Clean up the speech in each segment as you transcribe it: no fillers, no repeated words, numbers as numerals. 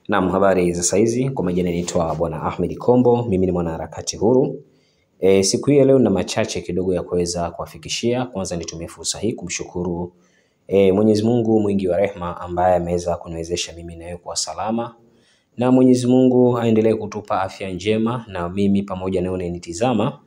Naam, habari za saizi. Kwa majina naitwa Bwana Ahmed Kombo, mimi ni mwanaharakati huru. Siku hii ya leo na machache kidogo ya kuweza kuwafikishia. Kwanza nitumie fursa hii kumshukuru Mwenyezi Mungu mwingi wa rehema ambaye ameweza kuniwezesha mimi na wewe kwa salama. Na Mwenyezi Mungu aendelee kutupa afya njema na mimi pamoja na wewe nitizama.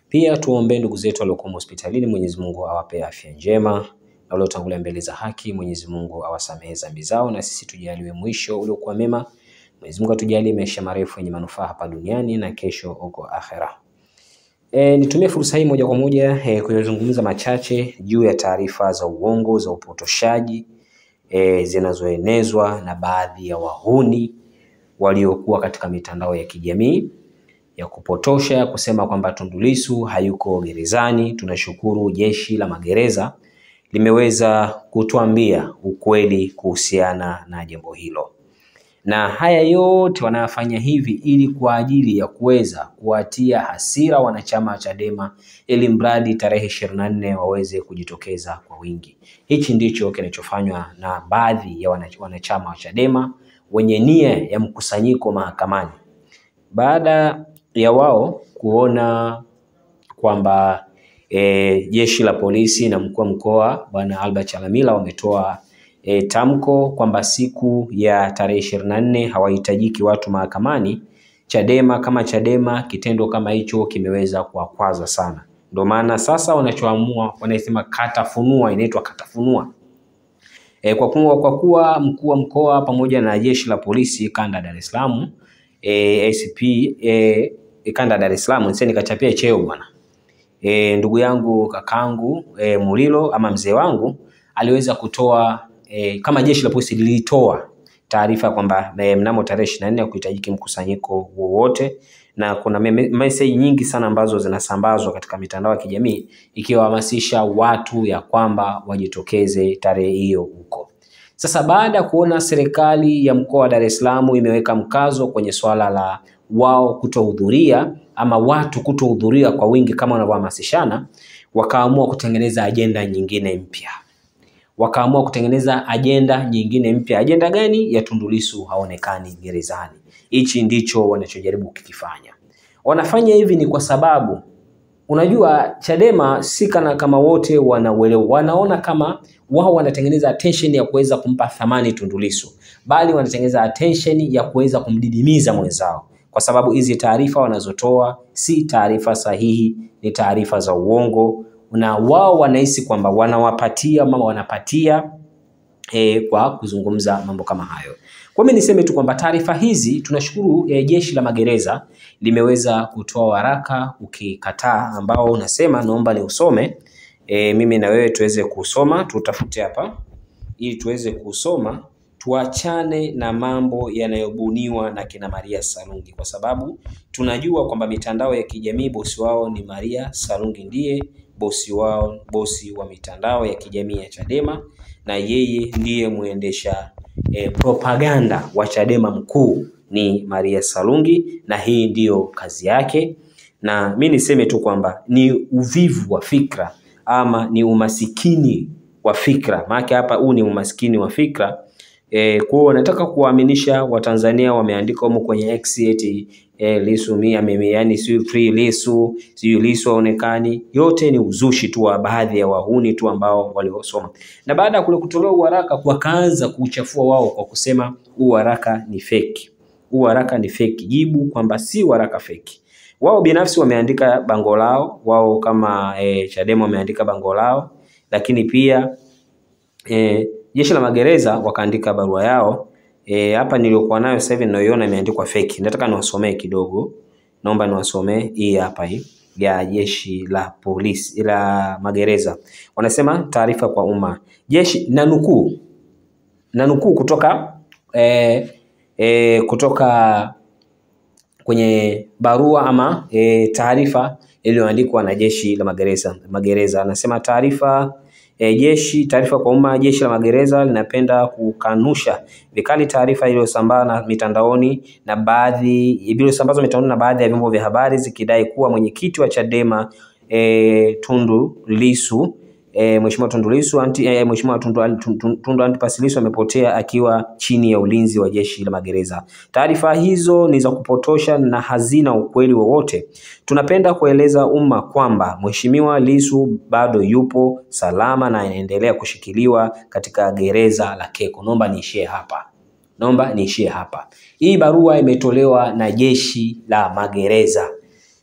Pia tuombe ndugu zetu waliokuwa hospitalini, Mwenyezi Mungu awape afya njema, na waliotangulia mbele za haki, Mwenyezi Mungu awasamehe dhambi zao, na sisi tujaliwe mwisho uliokuwa mema. Mwenyezi Mungu atujalie maisha marefu yenye manufaa hapa duniani na kesho huko akhera. Nitumie fursa hii moja kwa moja kuzungumza machache juu ya taarifa za uongo za upotoshaji zinazoenezwa na baadhi ya wahuni waliokuwa katika mitandao ya kijamii ya kupotosha kusema kwamba Tundu Lissu hayuko gerezani. Tunashukuru jeshi la magereza limeweza kutuambia ukweli kuhusiana na jambo hilo. Na haya yote wanafanya hivi ili kwa ajili ya kuweza kuwatia hasira wanachama wa Chadema ili mradi tarehe 24 waweze kujitokeza kwa wingi. Hichi ndicho kinachofanywa na baadhi ya wanachama wa Chadema wenye nia ya mkusanyiko mahakamani. Baada ya wao kuona kwamba jeshi la polisi na mkuu wa mkoa Bwana Albert Chalamila wametoa tamko kwamba siku ya tarehe 24 hawahitajiki watu mahakamani, Chadema kitendo kama hicho kimeweza kuwakwaza sana. Ndio maana sasa wanachoamua wanasema katafunua, inaitwa katafunua. Kwa kuwa mkuu wa mkoa pamoja na jeshi la polisi kanda Dar es Salaam, ACP kanda Dar es Salaam, nise nikachapia cheo bwana. Ndugu yangu kakangu Mulilo ama mzee wangu aliweza kutoa kama jeshi la polisi lilitoa taarifa kwamba mnamo tarehe 24 kuhitajiki mkusanyiko wowote, na kuna message nyingi sana ambazo zinasambazwa katika mitandao ya kijamii ikiwahamasisha watu ya kwamba wajitokeze tarehe hiyo huko. Sasa baada ya kuona serikali ya mkoa wa Dar es Salaam imeweka mkazo kwenye swala la wao kutohudhuria ama watu kutohudhuria kwa wingi kama wanavyohamasishana, wakaamua kutengeneza ajenda nyingine mpya. Ajenda gani? Ya Tundu Lissu haonekani gerezani. Hichi ndicho wanachojaribu kukifanya. Wanafanya hivi ni kwa sababu unajua Chadema si kama wote wanauelewa. Wanaona kama wao wanatengeneza attention ya kuweza kumpa thamani Tundu Lissu, bali wanatengeneza attention ya kuweza kumdidimiza mwenzao, kwa sababu hizi taarifa wanazotoa si taarifa sahihi, ni taarifa za uongo, na wao wanahisi kwamba wanawapatia mama wanapatia kwa kuzungumza mambo kama hayo. Kwa mimi niseme tu kwamba taarifa hizi tunashukuru jeshi la magereza limeweza kutoa waraka ukikataa, ambao unasema, naomba ni usome mimi na wewe tuweze kusoma, tutafute hapa ili tuweze kusoma, tuachane na mambo yanayobuniwa na kina Maria Sarungi, kwa sababu tunajua kwamba mitandao ya kijamii bosi wao ni Maria Sarungi, ndiye bosi wa mitandao ya kijamii ya Chadema, na yeye ndiye muendesha propaganda wa Chadema mkuu ni Maria Sarungi, na hii ndiyo kazi yake. Na mimi niseme tu kwamba ni uvivu wa fikra ama ni umasikini wa fikra, maana hapa huu ni umasikini wa fikra. Kwa nataka kuwaaminisha Watanzania, wameandika huko kwenye X eti Lissu mimi yani si free Lissu, si Lissu haonekani. Yote ni uzushi tu wa baadhi ya wahuni tu ambao waliosoma. Na baada ya kule kutolewa uharaka, wakaanza kuchafua wao kwa kusema uharaka ni fake. Uharaka ni fake. Jibu kwamba si uharaka fake. Wao binafsi wameandika bango lao, wao kama Chadema wameandika bango lao, lakini pia jeshi la magereza wakaandika barua yao. Hapa niliokuwa nayo sasa hivi ninayoiona imeandikwa fake. Nataka niwasomee kidogo. Naomba niwasomee hii hapa, hii ya jeshi la polisi la magereza. Wanasema taarifa kwa umma. Jeshi na nukuu kutoka kwenye barua ama taarifa iliyoandikwa na jeshi la magereza. Anasema taarifa kwa umma. Jeshi la magereza linapenda kukanusha vikali taarifa iliyosambazwa mitandaoni na baadhi ya vyombo vya habari zikidai kuwa mwenyekiti wa Chadema Tundu Lissu Mheshimiwa Tundu Antipas Lissu amepotea akiwa chini ya ulinzi wa jeshi la magereza. Taarifa hizo ni za kupotosha na hazina ukweli wowote. Tunapenda kueleza umma kwamba Mheshimiwa Lissu bado yupo salama na anaendelea kushikiliwa katika gereza la Keko. Naomba niishie hapa. Hii barua imetolewa na jeshi la magereza.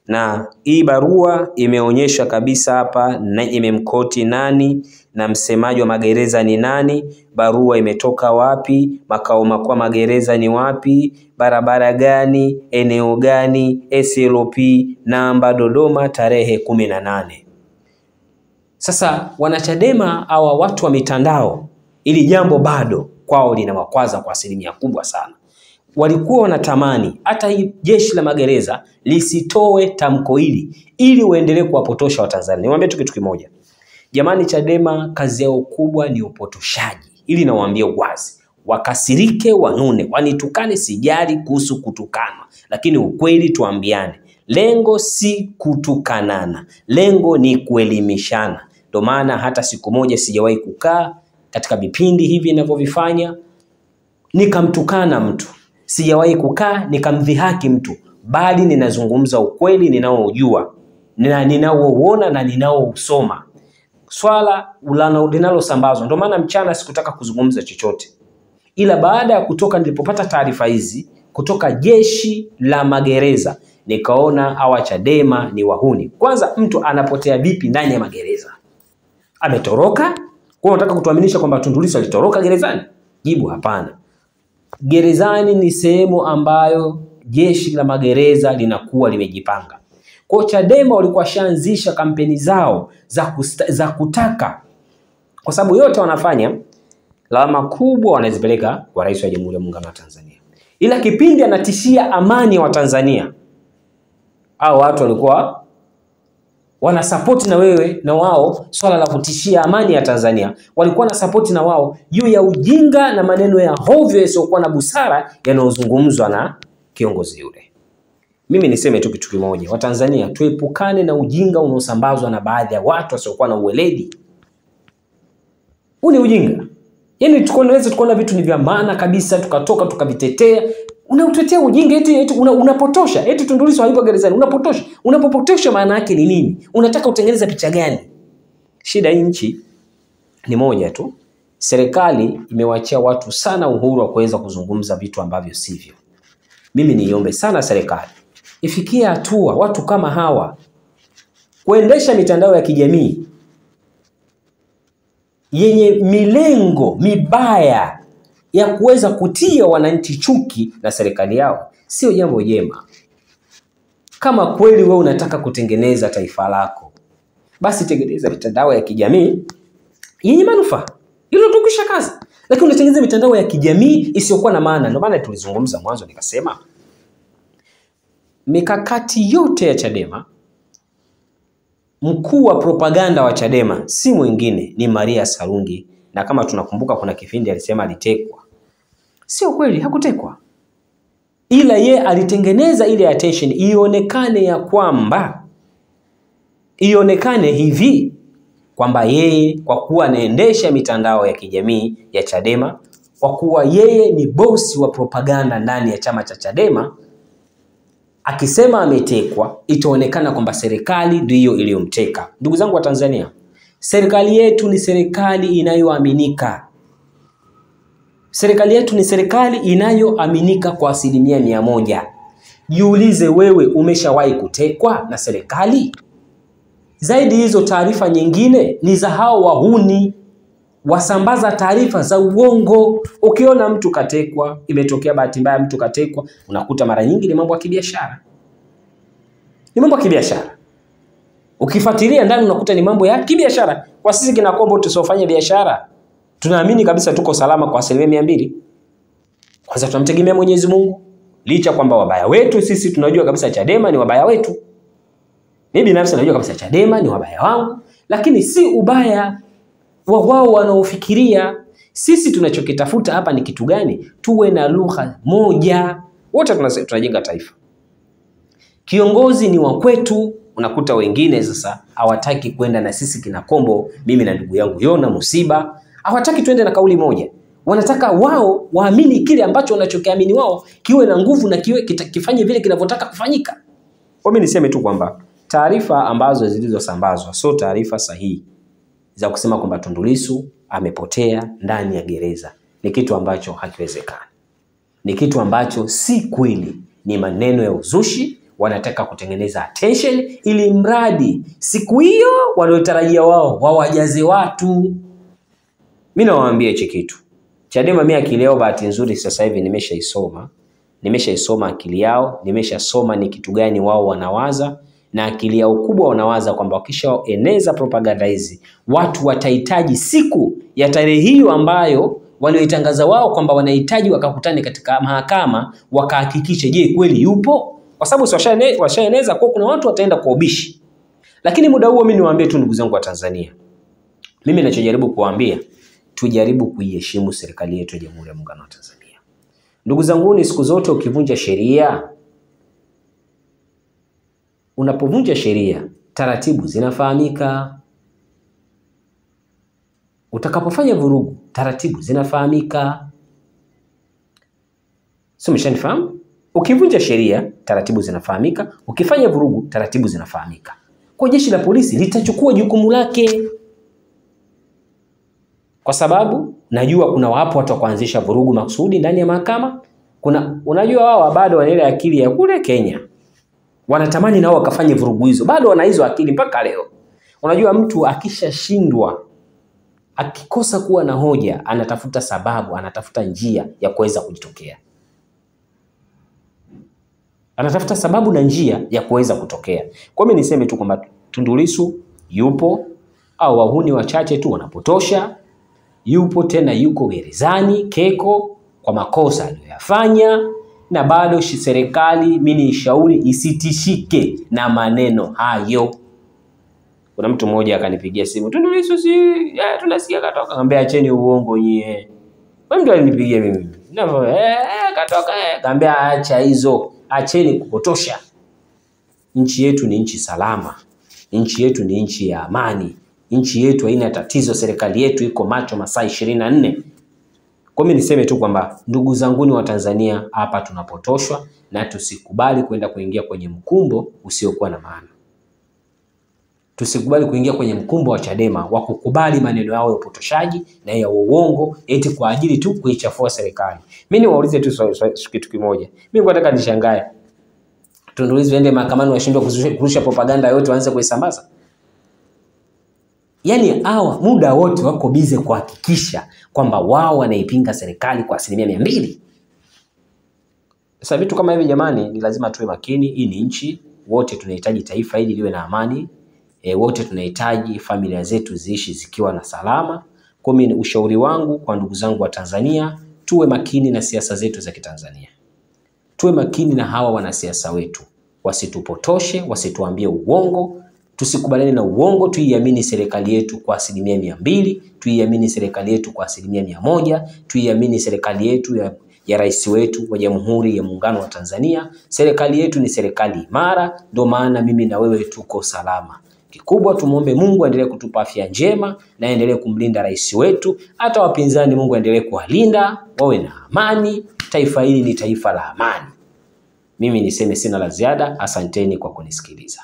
Na hii barua imeonyesha kabisa hapa na imemkoti nani na msemaji wa magereza ni nani, barua imetoka wapi, makao makuu magereza ni wapi, barabara gani, eneo gani, SLP namba Dodoma tarehe 18. Sasa wanachadema au watu wa mitandao, ili jambo bado kwao linawakwaza kwa asilimia kubwa sana. Walikuwa wanatamani hata hii jeshi la magereza lisitoe tamko hili ili uendelee kuwapotosha Watanzania. Niwaambie tu kitu kimoja. Jamani, Chadema kazi yao kubwa ni upotoshaji. Ili nawaambia wazi. Wakasirike, wanune, wanitukane, sijali kuhusu kutukanwa. Lakini ukweli tuambiane. Lengo si kutukanana. Lengo ni kuelimishana. Ndio maana hata siku moja sijawahi kukaa katika vipindi hivi ninavyovifanya nikamtukana mtu. Sijawahi kukaa nikamdhihaki mtu, bali ninazungumza ukweli ninaoujua, ninaouona na ninaousoma. Swala linalosambazwa. Ndio maana mchana sikutaka kuzungumza chochote. Ila baada ya kutoka, nilipopata taarifa hizi kutoka jeshi la magereza, nikaona hawa Chadema ni wahuni. Kwanza, mtu anapotea vipi ndani ya magereza? Ametoroka? Kwa unataka kutuaminisha kwamba Tundu Lissu alitoroka gerezani? Jibu hapana. Gerezani ni sehemu ambayo jeshi la magereza linakuwa limejipanga. Kwa Chadema walikuwa shaanzisha kampeni zao za kutaka, kwa sababu yote wanafanya lawama kubwa wanazipeleka kwa Rais wa Jamhuri ya Muungano wa Tanzania. Ila kipindi anatishia amani wa Tanzania, hao watu walikuwa wana support na wewe na wao swala la kutishia amani ya Tanzania. Walikuwa na support na wao juu ya ujinga na maneno ya hovyo yasiokuwa na busara yanayozungumzwa na kiongozi yule. Mimi niseme tu kitu kimoja, Watanzania tuepukane na ujinga unaosambazwa na baadhi ya watu wasiokuwa na uweledi. Huu ni ujinga. Yaani tukaona vitu ni vya maana kabisa tukatoka tukavitetea. Unautetea ujinga eti unapotosha. Eti Tundu Lissu hayupo gerezani, unapotosha. Unapopotosha maana yake ni nini? Unataka utengeneza picha gani? Shida hii nchi ni moja tu. Serikali imewaachia watu sana uhuru wa kuweza kuzungumza vitu ambavyo sivyo. Mimi niombe sana serikali ifikie hatua watu kama hawa kuendesha mitandao ya kijamii yenye milengo mibaya ya kuweza kutia wananchi chuki na serikali yao sio jambo jema. Kama kweli wewe unataka kutengeneza taifa lako, basi tengeneza mitandao ya kijamii yenye manufaa. Hilo tukisha kazi. Lakini unatengeneza mitandao ya kijamii isiyokuwa na maana. Ndio maana tulizungumza mwanzo nikasema mikakati yote ya Chadema, mkuu wa propaganda wa Chadema si mwingine ni Maria Sarungi. Na kama tunakumbuka kuna kipindi alisema alitekwa. Sio kweli, hakutekwa. Ila ye alitengeneza ile attention ionekane ya kwamba hivi kwamba yeye kwa kuwa anaendesha mitandao ya kijamii ya Chadema, kwa kuwa yeye ni bosi wa propaganda ndani ya chama cha Chadema, akisema ametekwa itaonekana kwamba serikali ndiyo iliyomteka. Ndugu zangu wa Tanzania, serikali yetu ni serikali inayoaminika. Serikali yetu ni serikali inayoaminika kwa 100%. Jiulize wewe, umeshawahi kutekwa na serikali? Zaidi hizo taarifa nyingine ni za hao wahuni wasambaza taarifa za uongo. Ukiona mtu katekwa, imetokea bahati mbaya mtu katekwa, unakuta mara nyingi ni mambo ya kibiashara. Ni mambo ya kibiashara. Ukifuatilia ndani unakuta ni mambo ya kibiashara. Kwa sisi kina Kombo tusofanya biashara, tunaamini kabisa tuko salama kwa 200%. Kwanza tunamtegemea Mwenyezi Mungu. Licha kwamba wabaya wetu sisi tunajua kabisa Chadema ni wabaya wetu. Mimi binafsi najua kabisa Chadema ni wabaya wangu, lakini si ubaya wa wao wanaofikiria. Sisi tunachokitafuta hapa ni kitu gani? Tuwe na lugha moja. Wote tunajenga taifa. Kiongozi ni wa kwetu, Unakuta wengine sasa hawataki kwenda na sisi kina Kombo, mimi na ndugu yangu Yona Musiba, hawataki tuende na kauli moja. Wanataka wao waamini kile ambacho wanachokiamini wao kiwe na nguvu na kifanye vile kinavyotaka kufanyika. Kwa mimi niseme tu kwamba taarifa ambazo zilizosambazwa sio taarifa sahihi za kusema kwamba Tundu Lissu amepotea ndani ya gereza. Ni kitu ambacho hakiwezekani. Ni kitu ambacho si kweli, ni maneno ya uzushi, wanataka kutengeneza attention ili mradi siku hiyo waliotarajia wao wawajaze watu. Mimi nawaambia hichi kitu. Chadema mimi akili yao bahati nzuri sasa hivi nimeshaisoma akili yao, nimeshasoma ni kitu gani wao wanawaza, na akili yao kubwa wanawaza kwamba wakishaeneza propaganda hizi watu watahitaji siku ya tarehe hiyo ambayo walioitangaza wao kwamba wanahitaji wakakutane katika mahakama wakahakikishe je kweli yupo, kwa sababu washaeneza kwa kuna watu wataenda kwa ubishi. Lakini muda huo mimi niwaambie tu ndugu zangu wa Tanzania, mimi ninachojaribu kuwaambia, tujaribu kuiheshimu serikali yetu ya Jamhuri ya Muungano wa Tanzania. Ndugu zangu, ni siku zote ukipunja sheria, taratibu zinafahamika. Utakapofanya vurugu, taratibu zinafahamika. Sio, umeshanifahamu? Ukivunja sheria, taratibu zinafahamika. Ukifanya vurugu, taratibu zinafahamika. Kwa jeshi la polisi litachukua jukumu lake. Kwa sababu najua kuna wapo watu wa kuanzisha vurugu maksudi ndani ya mahakama. Unajua wao bado wana ile akili ya kule Kenya. Wanatamani nao wakafanye vurugu hizo. Bado wana hizo akili mpaka leo. Unajua mtu akishashindwa, akikosa kuwa na hoja, anatafuta sababu, anatafuta njia ya kuweza kujitokea. Anatafuta sababu na njia ya kuweza kutokea. Kwa mimi niseme tu kwamba Tundu Lissu yupo, au wahuni wachache tu wanapotosha. Yupo tena, yuko gerezani Keko kwa makosa aliyoyafanya, na bado serikali mimi nishauri isitishike na maneno hayo. Kuna mtu mmoja akanipigia simu, Tundu Lissu tunasikia katoka. Ngambia acheni uongo nyie. Wewe ndio alinipigia mimi. Katoka ngambia acha hizo. Acheni kupotosha. Nchi yetu ni nchi salama. Nchi yetu ni nchi ya amani. Nchi yetu haina tatizo, serikali yetu iko macho masaa 24. Kwa mimi niseme tu kwamba ndugu zanguni wa Tanzania, hapa tunapotoshwa na tusikubali kwenda kuingia kwenye mkumbo usiokuwa na maana. Tusikubali kuingia kwenye mkumbo wa Chadema wa kukubali maneno yao ya upotoshaji na ya uongo eti kwa ajili tu kuichafua serikali. Mimi niwaulize tu kitu kimoja. Mimi nataka nishangae. Tundu Lissu ende mahakamani washindwa kurusha propaganda yote waanze kuisambaza? Yaani hawa muda wote wako bize kuhakikisha kwamba wao wanaipinga serikali kwa 200%. Sasa vitu kama hivi jamani, ni lazima tuwe makini. Hii ni nchi, wote tunahitaji taifa hili liwe na amani. Wote tunahitaji familia zetu ziishi zikiwa na salama. Kwa mimi ushauri wangu kwa ndugu zangu wa Tanzania, tuwe makini na siasa zetu za Kitanzania. Tuwe makini na hawa wanasiasa wetu. Wasitupotoshe, wasituambie uongo. Tusikubaliane na uongo, tuiamini serikali yetu kwa 200%, tuiamini serikali yetu kwa 100%, tuiamini serikali yetu ya rais wetu wa Jamhuri ya Muungano wa Tanzania. Serikali yetu ni serikali imara, ndio maana mimi na wewe tuko salama. Kikubwa tumuombe Mungu aendelee kutupa afya njema na aendelee kumlinda rais wetu. Hata wapinzani Mungu aendelee kuwalinda, wawe na amani. Taifa hili ni taifa la amani. Mimi niseme sina la ziada, asanteni kwa kunisikiliza.